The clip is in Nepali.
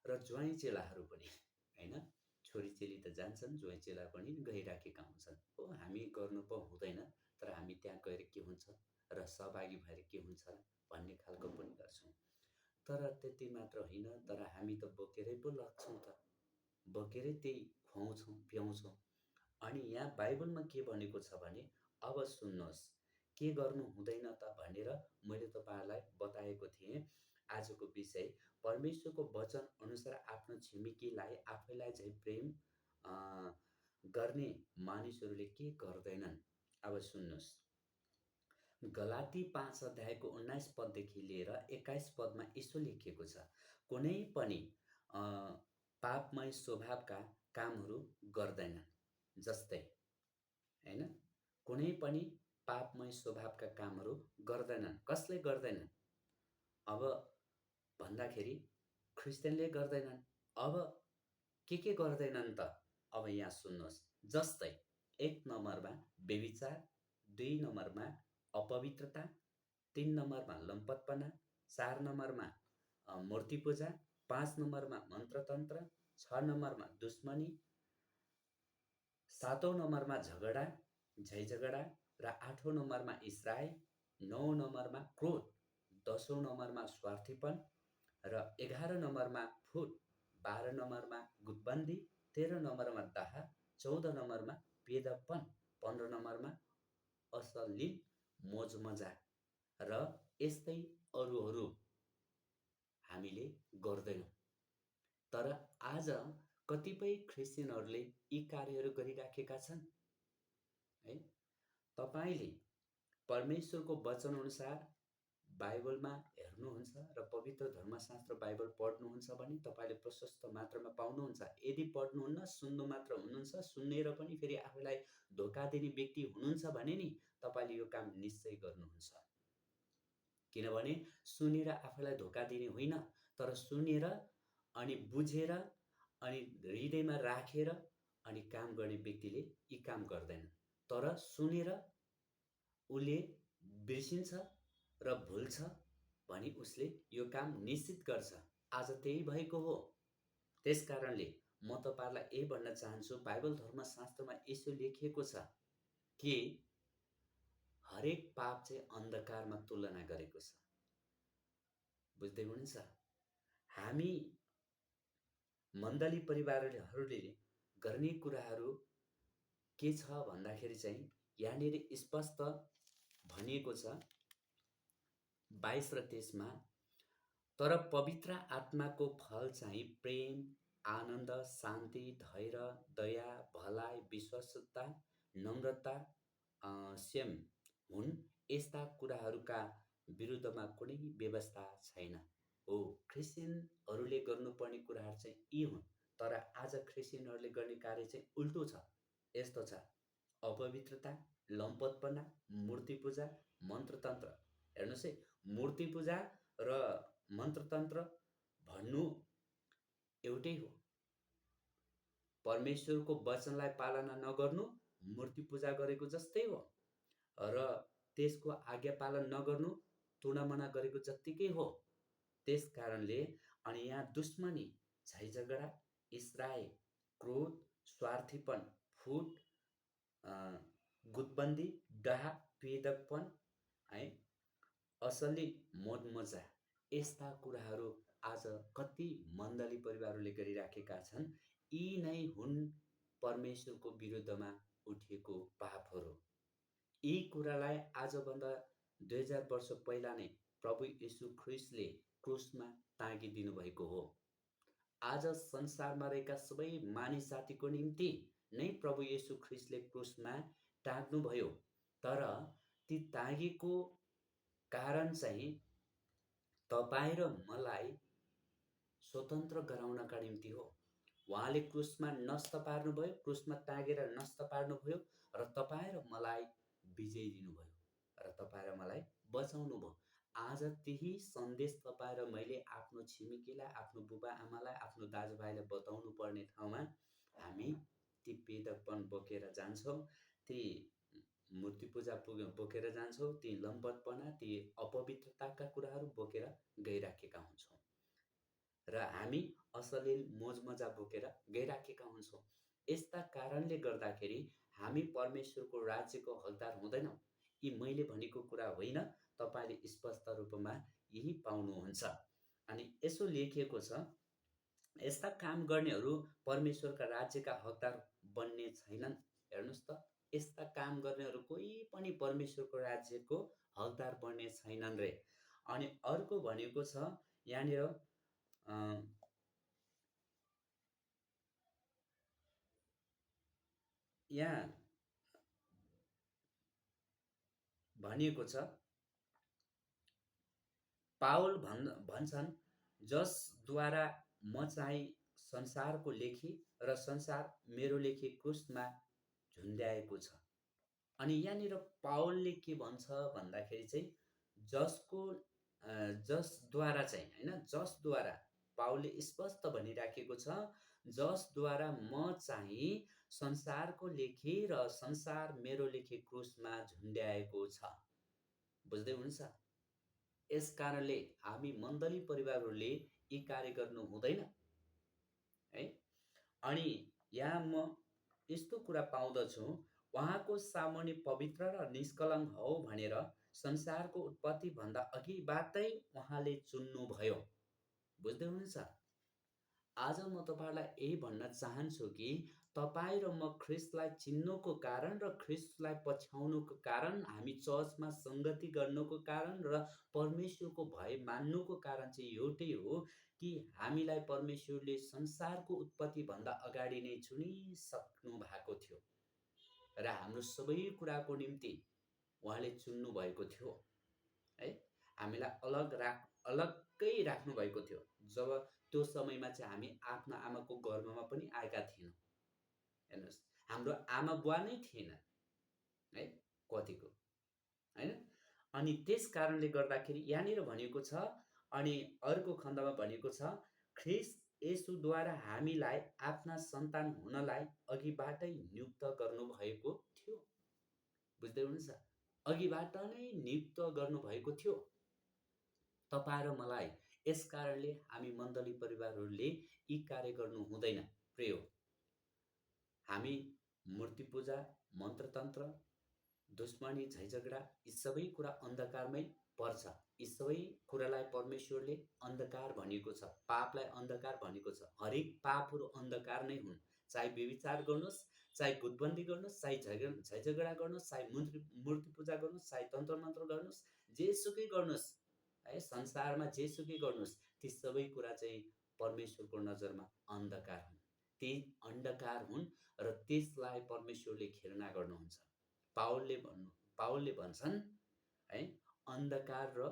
र ज्वाइँ चेलाहरू पनि हैन, छोरी चेली त जान्छन्, ज्वाइँ चेला पनि गइराखेका हुन्छन्। हो, हामी गर्नु पो हुँदैन, तर हामी त्यहाँ गएर के हुन्छ र सहभागी भएर के हुन्छ भन्ने खालको पनि गर्छौँ। तर त्यति मात्र होइन, तर हामी त बोकेरै पो लग्छौँ त, बोकेरै त्यही खुवाउँछौँ, पियाउँछौँ। अनि यहाँ बाइबलमा के भनेको छ भने, अब सुन्नुहोस्, के गर्नु हुँदैन त भनेर मैले तपाईँहरूलाई बताएको थिएँ। आजको विषय परमेश्वरको वचन अनुसार आफ्नो छिमेकीलाई आफैलाई झैँ प्रेम गर्ने मानिसहरूले के गर्दैनन्। अब सुन्नुहोस्, गलाती 5 अध्यायको 19 पददेखि लिएर 21 पदमा यसो लेखिएको छ, कुनै पनि पापमय स्वभावका कामहरू गर्दैनन्। जस्तै हैन, कुनै पनि पापमय स्वभावका कामहरू गर्दैनन्। कसले गर्दैनन्? अब भन्दाखेरि क्रिस्चियनले गर्दैनन्। अब के गर्दैनन् त? अब यहाँ सुन्नुहोस्। जस्तै 1 नम्बरमा व्यभिचार, 2 नम्बरमा अपवित्रता, 3 नम्बरमा लम्पटपना, 4 नम्बरमा मूर्तिपूजा, 5 नम्बरमा मन्त्रतन्त्र, 6 नम्बरमा दुश्मनी, 7औं नम्बरमा झगडा, झैझगडा र 8औं नम्बरमा ईर्ष्या, 9 नम्बरमा क्रोध, 10औं नम्बरमा स्वार्थीपन र 11 नम्बरमा फुट, 12 नम्बरमा गुटबन्दी, 13 नम्बरमा दाह, 14 नम्बरमा बेदबपन, 15 नम्बरमा अश्लील मोजमजा र यस्तै अरूहरू हामीले गर्दैनौँ। तर आज कतिपय क्रिस्चियनहरूले यी कार्यहरू गरिराखेका छन् है। तपाईँले परमेश्वरको वचनअनुसार बाइबलमा हेर्नुहुन्छ र पवित्र धर्मशास्त्र बाइबल पढ्नुहुन्छ भने तपाईँले प्रशस्त मात्रामा पाउनुहुन्छ। यदि पढ्नुहुन्न, सुन्नु मात्र हुनुहुन्छ, सुन्नेर पनि फेरि आफूलाई धोका दिने व्यक्ति हुनुहुन्छ भने नि तपाईँले यो काम निश्चय गर्नुहुन्छ। किनभने सुनेर आफूलाई धोका दिने होइन, तर सुनेर अनि बुझेर अनि हृदयमा राखेर अनि काम गर्ने व्यक्तिले यी काम गर्दैन। तर सुनेर उसले बिर्सिन्छ र भुल्छ भने उसले यो काम निश्चित गर्छ। आज त्यही भएको हो। त्यसकारणले म तपाईँहरूलाई यही भन्न चाहन्छु, बाइबल धर्मशास्त्रमा यसो लेखिएको छ कि हरेक पाप चाहिँ अन्धकारमा तुलना गरेको छ। बुझ्दै हुनुहुन्छ? हामी मण्डली परिवारहरूले गर्ने कुराहरू के छ भन्दाखेरि चाहिँ यहाँनिर स्पष्ट भनिएको छ 22 र 23 मा, तर पवित्र आत्माको फल चाहिँ प्रेम, आनन्द, शान्ति, धैर्य, दया, भलाइ, विश्वस्तता, नम्रता, संयम हुन्। यस्ता कुराहरूका विरुद्धमा कुनै व्यवस्था छैन। हो, क्रिस्चियनहरूले गर्नुपर्ने कुराहरू चाहिँ यी हुन्। तर आज क्रिस्चियनहरूले गर्ने कार्य चाहिँ उल्टो छ। यस्तो छ, अपवित्रता, लम्पटपना, मूर्तिपूजा, मन्त्रतन्त्र। हेर्नुहोस् है, मूर्तिपूजा र मन्त्रतन्त्र भन्नु एउटै हो। परमेश्वरको वचनलाई पालना नगर्नु मूर्तिपूजा गरेको जस्तै हो र त्यसको आज्ञा पालन नगर्नु तुनामना गरेको जत्तिकै हो। त्यस कारणले अनि यहाँ दुश्मनी, झैझगडा, ईर्ष्या, क्रोध, स्वार्थीपन, फुट, गुटबन्दी, डाह, बेदकपन है, असली मोजमजा, यस्ता कुराहरू आज कति मण्डली परिवारहरूले गरिराखेका छन्। यी नै हुन् परमेश्वरको विरुद्धमा उठेको पापहरू। यी कुरालाई आजभन्दा 2000 वर्ष पहिला नै प्रभु येशू ख्रीष्टले क्रुसमा टाँगिदिनु भएको हो। आज संसारमा रहेका सबै मानिस जातिको निम्ति नै प्रभु येशू ख्रीष्टले क्रुसमा टाँग्नुभयो। तर ती टाँगेको कारण चाहिँ तपाईँ र मलाई स्वतन्त्र गराउनका निम्ति हो। उहाँले क्रुसमा नष्ट पार्नुभयो, क्रुसमा टाँगेर नष्ट पार्नुभयो र तपाईँ र मलाई विजय दिनुभयो र तपाईँ र मलाई बचाउनु भयो। आज त्यही सन्देश तपाईँ र मैले आफ्नो छिमेकीलाई, आफ्नो बुबा आमालाई, आफ्नो दाजुभाइलाई बताउनु पर्ने ठाउँमा हामी ती बेदकपन बोकेर जान्छौँ, ती मूर्तिपूजा बोकेर जान्छौँ, ती लम्पटपना, ती अपवित्रताका कुराहरू बोकेर गइराखेका हुन्छौँ। र हामी अश्लील मोजमजा बोकेर गइराखेका हुन्छौँ। यस्ता कारणले गर्दाखेरि हामी परमेश्वरको राज्यको हकदार हुँदैनौँ। यी मैले भनेको कुरा होइन, तपाईँले स्पष्ट रूपमा यही पाउनुहुन्छ। अनि यसो लेखिएको छ, यस्ता काम गर्नेहरू परमेश्वरका राज्यका हकदार बन्ने छैनन्। हेर्नुहोस् त, यस्ता काम गर्नेहरू कोही पनि परमेश्वरको राज्यको हकदार बन्ने छैनन् रे। अनि अर्को भनेको छ यहाँनिर अ, यहाँ भनिएको छ, पावल भन्छन्, जसद्वारा म चाहिँ संसारको लेखी र संसार मेरो लेखी क्रुसमा झुन्ड्याएको छ। अनि यहाँनिर पावलले के भन्छ भन्दाखेरि चाहिँ जसको जसद्वारा चाहिँ होइन, जसद्वारा पावलले स्पष्ट भनिराखेको छ, जसद्वारा म चाहिँ संसारको लेखी र संसार मेरो लेखी क्रुसमा झुन्ड्याएको छ। बुझ्दै हुनुहुन्छ? यस कारणले हामी मण्डली परिवारहरूले यी कार्य गर्नु हुँदैन है। अनि यहाँ म यस्तो कुरा पाउँदछु, उहाँको सामुन्ने पवित्र र निष्कलङ्क हौ भनेर संसारको उत्पत्तिभन्दा अघिबाटै उहाँले चुन्नुभयो। बुझ्दै हुनुहुन्छ? आज म तपाईँहरूलाई यही भन्न चाहन्छु कि तपाईँ र म ख्रिस्टलाई चिन्नुको कारण र ख्रिस्टलाई पछ्याउनुको कारण, हामी चर्चमा सङ्गति गर्नुको कारण र परमेश्वरको भय मान्नुको कारण चाहिँ एउटै हो कि हामीलाई परमेश्वरले संसारको उत्पत्तिभन्दा अगाडि नै चुनिसक्नु भएको थियो र हाम्रो सबै कुराको निम्ति उहाँले चुन्नु भएको थियो है। हामीलाई अलग्गै राख्नु भएको थियो। जब त्यो समयमा चाहिँ हामी आफ्नो आमाको गर्भमा पनि आएका थिएनौँ। हेर्नुहोस्, हाम्रो आमा बुवा नै थिएन है कतिको, होइन? अनि त्यस कारणले गर्दाखेरि यहाँनिर भनेको छ, अनि अर्को खण्डमा भनेको छ, ख्रिस्ट येशूद्वारा हामीलाई आफ्ना सन्तान हुनलाई अघिबाटै नियुक्त गर्नुभएको थियो। बुझ्दै हुनुहुन्छ? अघिबाट नै नियुक्त गर्नुभएको थियो तपाईँ र मलाई। यस कारणले हामी मण्डली परिवारहरूले यी कार्य गर्नु हुँदैन। प्रिय, हामी मूर्ति पूजा, मन्त्रतन्त्र, दुश्मनी, झैझगडा यी सबै कुरा अन्धकारमै पर्छ। यी सबै कुरालाई परमेश्वरले अन्धकार भनेको छ, पापलाई अन्धकार भनेको छ। हरेक पापहरू अन्धकार नै हुन्। चाहे व्यभिचार गर्नुहोस्, चाहे गुटबन्दी गर्नुहोस्, चाहे झैझगडा गर्नुहोस्, चाहे मूर्ति पूजा गर्नुहोस्, चाहे तन्त्र मन्त्र गर्नुहोस्, जेसुकै गर्नुहोस् है, संसारमा जेसुकै गर्नुहोस्, ती सबै कुरा चाहिँ परमेश्वरको नजरमा अन्धकार हुन्। ती अन्धकार हुन् र त्यसलाई परमेश्वरले घृणा गर्नुहुन्छ। पावलले भन्छन् है, अन्धकार र